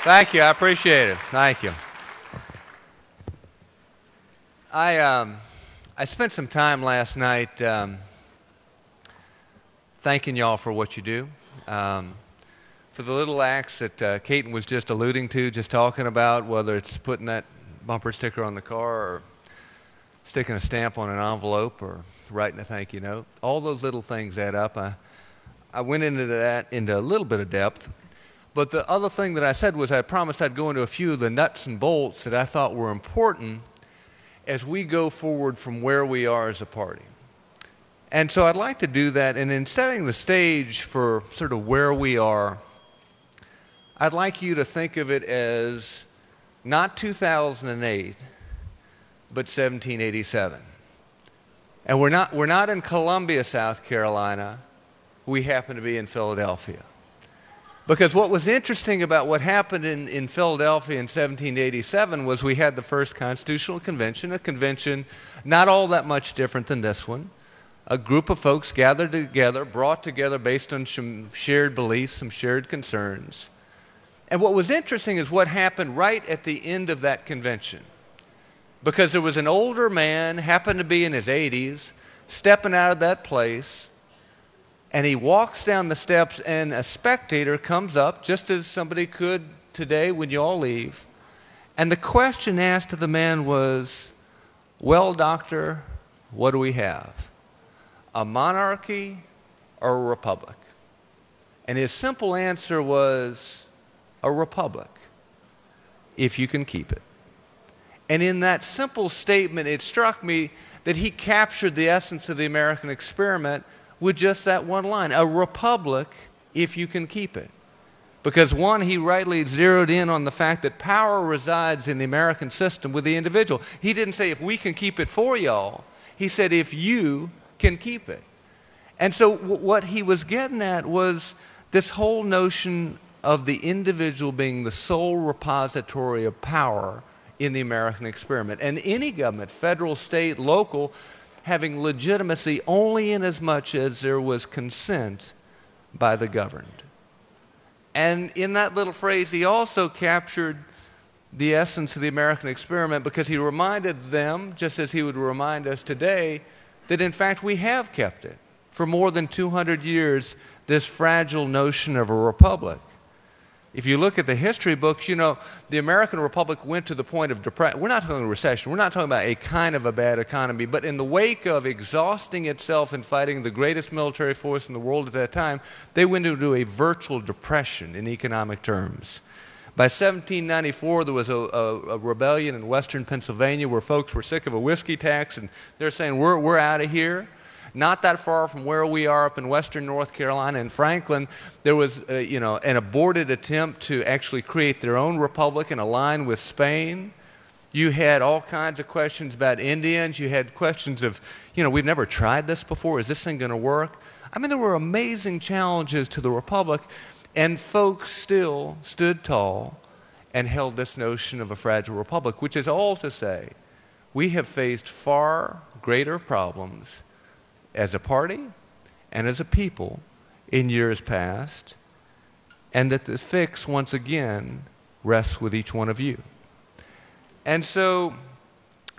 Thank you. I appreciate it. Thank you. I spent some time last night thanking y'all for what you do, for the little acts that Caton was just alluding to, just talking about, whether it's putting that bumper sticker on the car or sticking a stamp on an envelope or writing a thank you note. All those little things add up. I went into that into a little bit of depth. But the other thing that I said was I promised I'd go into a few of the nuts and bolts that I thought were important as we go forward from where we are as a party. And so I'd like to do that, and in setting the stage for sort of where we are, I'd like you to think of it as not 2008, but 1787. And we're not in Columbia, South Carolina. We happen to be in Philadelphia. Because what was interesting about what happened in Philadelphia in 1787 was we had the first Constitutional Convention, a convention not all that much different than this one. A group of folks gathered together, brought together based on some shared beliefs, some shared concerns. And what was interesting is what happened right at the end of that convention. Because there was an older man, happened to be in his 80s, stepping out of that place, and he walks down the steps, and a spectator comes up, just as somebody could today when you all leave. And the question asked to the man was, "Well, doctor, what do we have? A monarchy or a republic?" And his simple answer was, "A republic, if you can keep it." And in that simple statement, it struck me that he captured the essence of the American experiment with just that one line, a republic if you can keep it. Because one, he rightly zeroed in on the fact that power resides in the American system with the individual. He didn't say if we can keep it for y'all, he said if you can keep it. And so what he was getting at was this whole notion of the individual being the sole repository of power in the American experiment. And any government, federal, state, local, having legitimacy only in as much as there was consent by the governed. And in that little phrase, he also captured the essence of the American experiment because he reminded them, just as he would remind us today, that in fact we have kept it. For more than 200 years, this fragile notion of a republic. If you look at the history books, you know, the American Republic went to the point of depression. We're not talking recession. We're not talking about a kind of a bad economy. But in the wake of exhausting itself in fighting the greatest military force in the world at that time, they went into a virtual depression in economic terms. By 1794, there was a rebellion in western Pennsylvania where folks were sick of a whiskey tax, and they're saying, we're out of here. Not that far from where we are up in western North Carolina in Franklin, there was an aborted attempt to actually create their own republic and align with Spain. You had all kinds of questions about Indians. You had questions of, we've never tried this before. Is this thing going to work? I mean, there were amazing challenges to the republic, and folks still stood tall and held this notion of a fragile republic, which is all to say we have faced far greater problems as a party and as a people in years past, and that the fix, once again, rests with each one of you. And so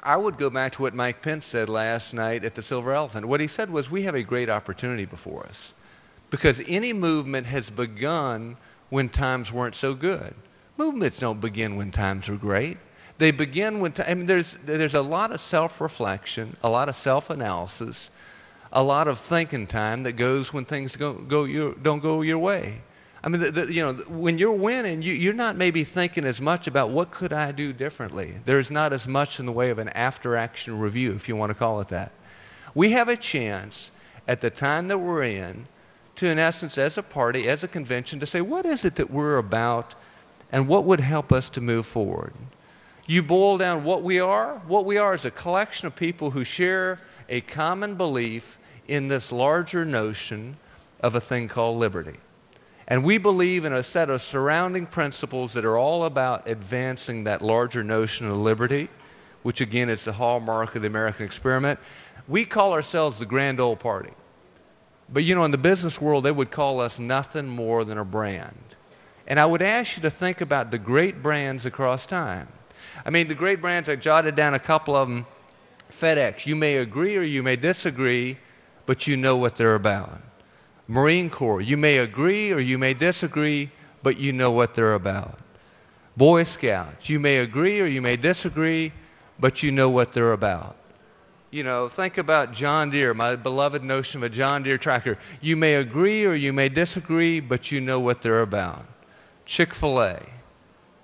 I would go back to what Mike Pence said last night at the Silver Elephant. What he said was, we have a great opportunity before us because any movement has begun when times weren't so good. Movements don't begin when times are great. They begin when there's a lot of self-reflection, a lot of self-analysis, a lot of thinking time that goes when things don't go your way. I mean, when you're winning, you're not maybe thinking as much about what could I do differently. There's not as much in the way of an after-action review, if you want to call it that. We have a chance at the time that we're in to, in essence, as a party, as a convention, to say, what is it that we're about and what would help us to move forward? You boil down what we are. What we are is a collection of people who share a common belief in this larger notion of a thing called liberty. And we believe in a set of surrounding principles that are all about advancing that larger notion of liberty, which again is the hallmark of the American experiment. We call ourselves the Grand Old Party. But in the business world, they would call us nothing more than a brand. And I would ask you to think about the great brands across time. I mean, the great brands, I jotted down a couple of them. FedEx, you may agree or you may disagree, but you know what they're about. Marine Corps, you may agree or you may disagree, but you know what they're about. Boy Scouts, you may agree or you may disagree, but you know what they're about. You know, think about John Deere, my beloved notion of a John Deere tractor. You may agree or you may disagree, but you know what they're about. Chick-fil-A,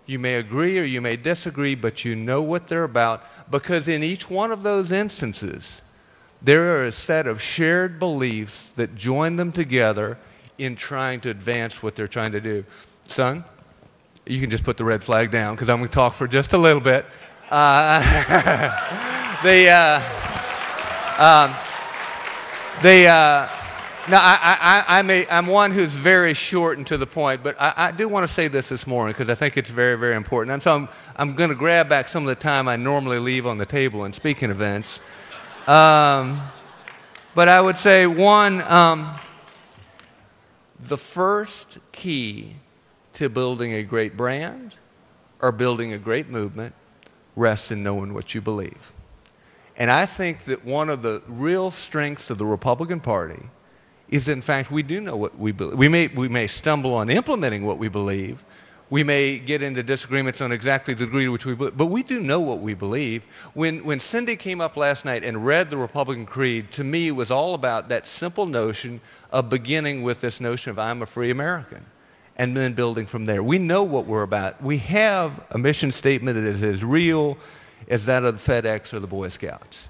you may agree or you may disagree, but you know what they're about, because in each one of those instances, there are a set of shared beliefs that join them together in trying to advance what they're trying to do. Son, you can just put the red flag down because I'm going to talk for just a little bit. I'm one who's very short and to the point, but I do want to say this morning because I think it's very, very important. And so I'm going to grab back some of the time I normally leave on the table in speaking events. But I would say, one, the first key to building a great brand or building a great movement rests in knowing what you believe. And I think that one of the real strengths of the Republican Party is, in fact, we do know what we believe. We may stumble on implementing what we believe. We may get into disagreements on exactly the degree to which we believe, but we do know what we believe. When Cindy came up last night and read the Republican Creed, to me it was all about that simple notion of beginning with this notion of I'm a free American and then building from there. We know what we're about. We have a mission statement that is as real as that of the FedEx or the Boy Scouts.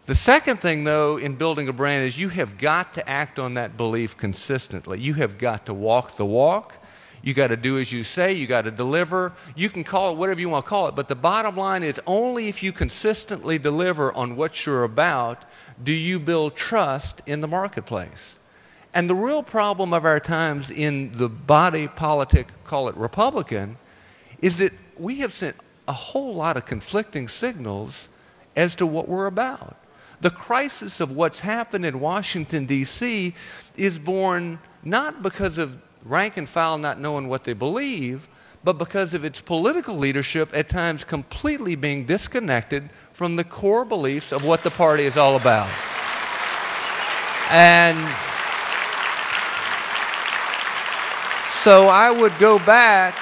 The second thing, though, in building a brand is you have got to act on that belief consistently. You have got to walk the walk. You got to do as you say. You got to deliver. You can call it whatever you want to call it, but the bottom line is only if you consistently deliver on what you're about do you build trust in the marketplace. And the real problem of our times in the body politic, call it Republican, is that we have sent a whole lot of conflicting signals as to what we're about. The crisis of what's happened in Washington, D.C. is born not because of rank and file not knowing what they believe, but because of its political leadership at times completely being disconnected from the core beliefs of what the party is all about. And so I would go back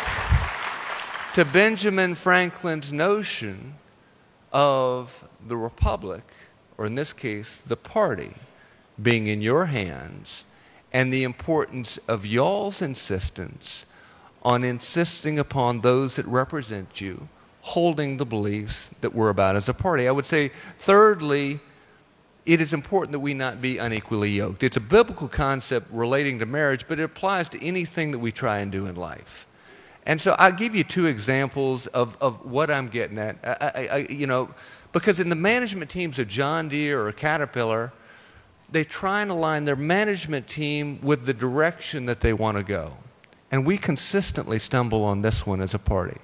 to Benjamin Franklin's notion of the republic, or in this case, the party, being in your hands, and the importance of y'all's insistence on insisting upon those that represent you, holding the beliefs that we're about as a party. I would say, thirdly, it is important that we not be unequally yoked. It's a biblical concept relating to marriage, but it applies to anything that we try and do in life. And so I'll give you two examples of what I'm getting at. Because in the management teams of John Deere or Caterpillar, they try and align their management team with the direction that they want to go. And we consistently stumble on this one as a party.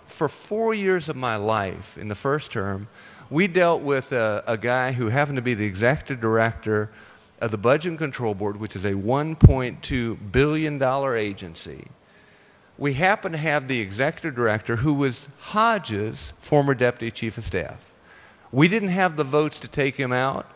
For 4 years of my life in the first term, we dealt with a guy who happened to be the executive director of the Budget and Control Board, which is a $1.2 billion agency. We happened to have the executive director who was Hodges' former deputy chief of staff. We didn't have the votes to take him out,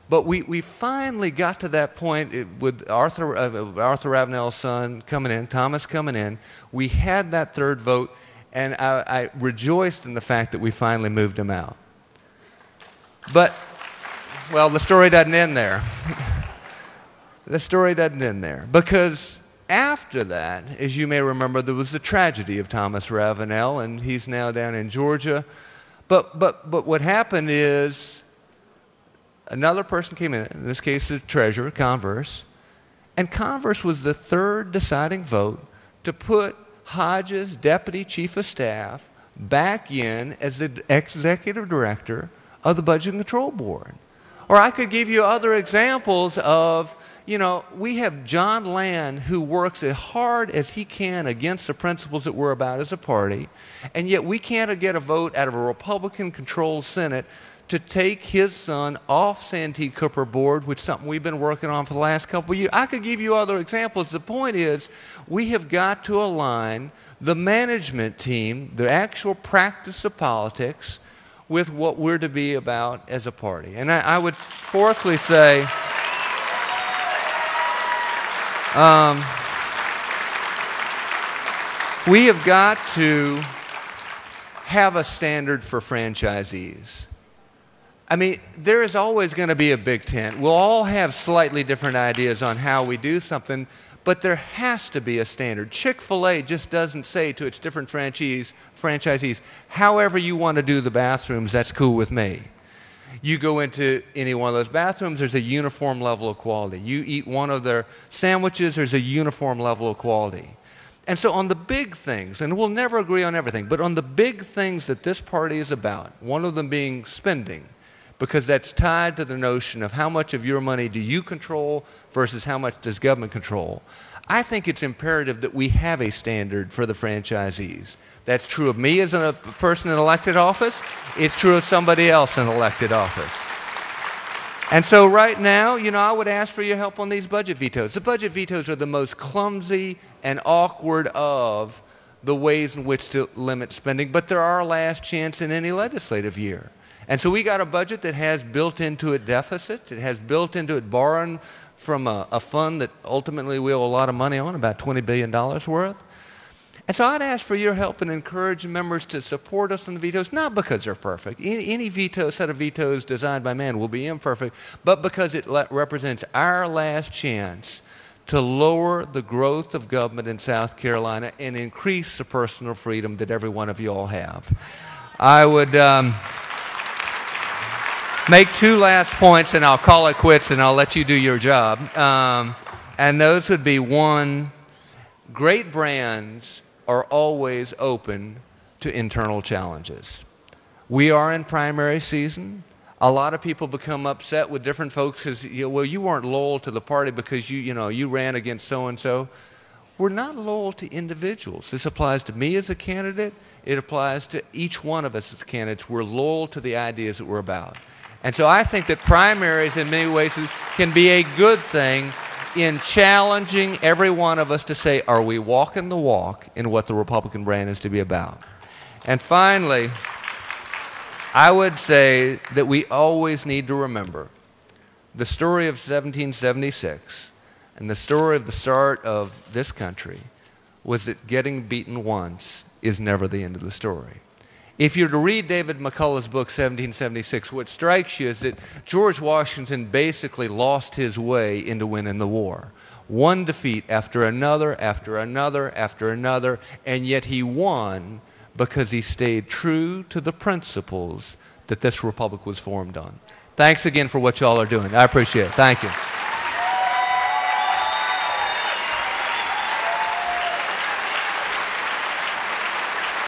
but we finally got to that point with Arthur Ravenel's son coming in, Thomas coming in. We had that third vote, and I rejoiced in the fact that we finally moved him out. But, well, the story doesn't end there. The story doesn't end there, because after that, as you may remember, there was the tragedy of Thomas Ravenel, and he's now down in Georgia. But what happened is another person came in this case the treasurer, Converse, and Converse was the third deciding vote to put Hodges' deputy chief of staff back in as the executive director of the Budget and Control Board. Or I could give you other examples of, we have John Land who works as hard as he can against the principles that we're about as a party, and yet we can't get a vote out of a Republican-controlled Senate to take his son off Santee Cooper board, which is something we've been working on for the last couple of years. I could give you other examples. The point is, we have got to align the management team, the actual practice of politics, with what we're to be about as a party. And I would fourthly say, we have got to have a standard for franchisees. I mean, there is always going to be a big tent. We'll all have slightly different ideas on how we do something, but there has to be a standard. Chick-fil-A just doesn't say to its different franchisees, however you want to do the bathrooms, that's cool with me. You go into any one of those bathrooms, there's a uniform level of quality. You eat one of their sandwiches, there's a uniform level of quality. And so on the big things, and we'll never agree on everything, but on the big things that this party is about, one of them being spending, because that's tied to the notion of how much of your money do you control versus how much does government control. I think it's imperative that we have a standard for the franchisees. That's true of me as a person in elected office. It's true of somebody else in elected office. And so right now, I would ask for your help on these budget vetoes. The budget vetoes are the most clumsy and awkward of the ways in which to limit spending, but they're our last chance in any legislative year. And so we got a budget that has built into it deficits. It has built into it borrowing from a fund that ultimately we owe a lot of money on, about $20 billion worth. And so I'd ask for your help and encourage members to support us on the vetoes, not because they're perfect. Any set of vetoes designed by man will be imperfect, but because it represents our last chance to lower the growth of government in South Carolina and increase the personal freedom that every one of you all have. I would make two last points, and I'll call it quits, and I'll let you do your job. And those would be, one, great brands are always open to internal challenges. We are in primary season. A lot of people become upset with different folks because, well, you weren't loyal to the party because you ran against so-and-so. We're not loyal to individuals. This applies to me as a candidate. It applies to each one of us as candidates. We're loyal to the ideas that we're about. And so I think that primaries in many ways can be a good thing in challenging every one of us to say, are we walking the walk in what the Republican brand is to be about? And finally, I would say that we always need to remember the story of 1776 and the story of the start of this country was that getting beaten once is never the end of the story. If you're to read David McCullough's book, 1776, what strikes you is that George Washington basically lost his way into winning the war. One defeat after another, after another, after another, and yet he won because he stayed true to the principles that this republic was formed on. Thanks again for what y'all are doing. I appreciate it. Thank you.